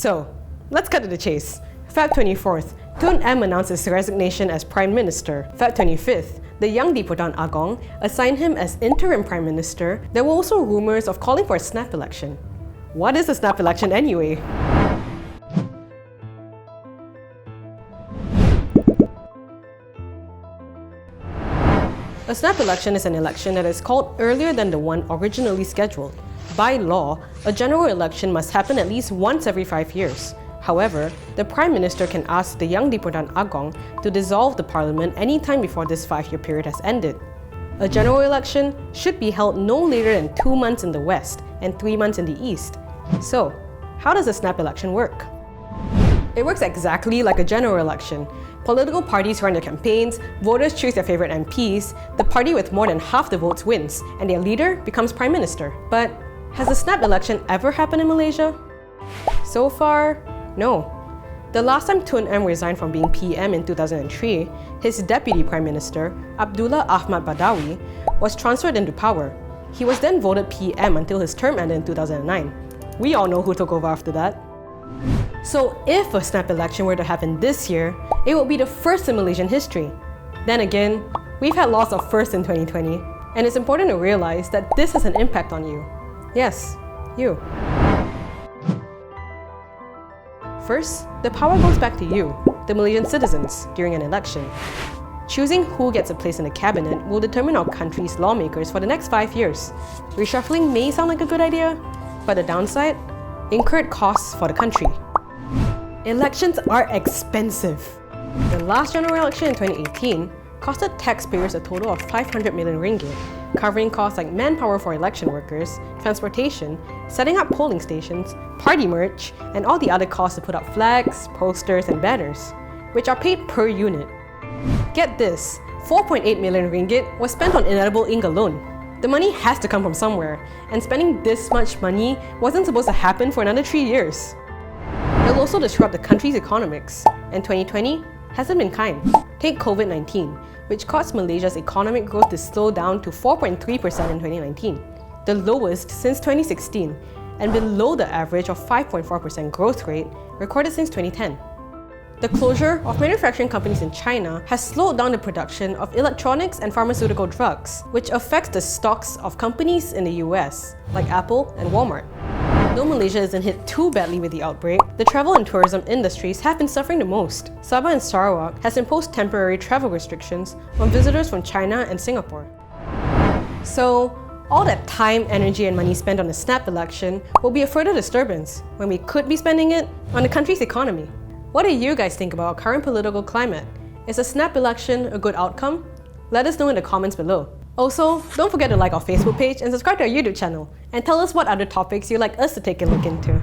So, let's cut to the chase. Feb 24th, Tun M announced his resignation as Prime Minister. Feb 25th, the young Diputan Agong assigned him as Interim Prime Minister. There were also rumors of calling for a snap election. What is a snap election anyway? A snap election is an election that is called earlier than the one originally scheduled. By law, a general election must happen at least once every 5 years. However, the Prime Minister can ask the young Diputan Agong to dissolve the parliament anytime before this 5-year period has ended. A general election should be held no later than 2 months in the west and 3 months in the east. So, how does a snap election work? It works exactly like a general election. Political parties run their campaigns, voters choose their favorite MPs, the party with more than half the votes wins, and their leader becomes Prime Minister. But has a snap election ever happened in Malaysia? So far, no. The last time Tun M resigned from being PM in 2003, his Deputy Prime Minister, Abdullah Ahmad Badawi, was transferred into power. He was then voted PM until his term ended in 2009. We all know who took over after that. So if a snap election were to happen this year, it would be the first in Malaysian history. Then again, we've had lots of firsts in 2020, and it's important to realize that this has an impact on you. Yes, you. First, the power goes back to you, the Malaysian citizens, during an election. Choosing who gets a place in the cabinet will determine our country's lawmakers for the next 5 years. Reshuffling may sound like a good idea, but the downside? Incurred costs for the country. Elections are expensive. The last general election in 2018 costed taxpayers a total of 500 million ringgit, covering costs like manpower for election workers, transportation, setting up polling stations, party merch, and all the other costs to put up flags, posters, and banners, which are paid per unit. Get this, 4.8 million ringgit was spent on inedible ink alone. The money has to come from somewhere, and spending this much money wasn't supposed to happen for another 3 years. It'll also disrupt the country's economics, and 2020 hasn't been kind. Take COVID-19, which caused Malaysia's economic growth to slow down to 4.3% in 2019, the lowest since 2016, and below the average of 5.4% growth rate recorded since 2010. The closure of manufacturing companies in China has slowed down the production of electronics and pharmaceutical drugs, which affects the stocks of companies in the US, like Apple and Walmart. Though Malaysia isn't hit too badly with the outbreak, the travel and tourism industries have been suffering the most. Sabah and Sarawak has imposed temporary travel restrictions on visitors from China and Singapore. So, all that time, energy, and money spent on a snap election will be a further disturbance when we could be spending it on the country's economy. What do you guys think about our current political climate? Is a snap election a good outcome? Let us know in the comments below. Also, don't forget to like our Facebook page and subscribe to our YouTube channel, and tell us what other topics you'd like us to take a look into.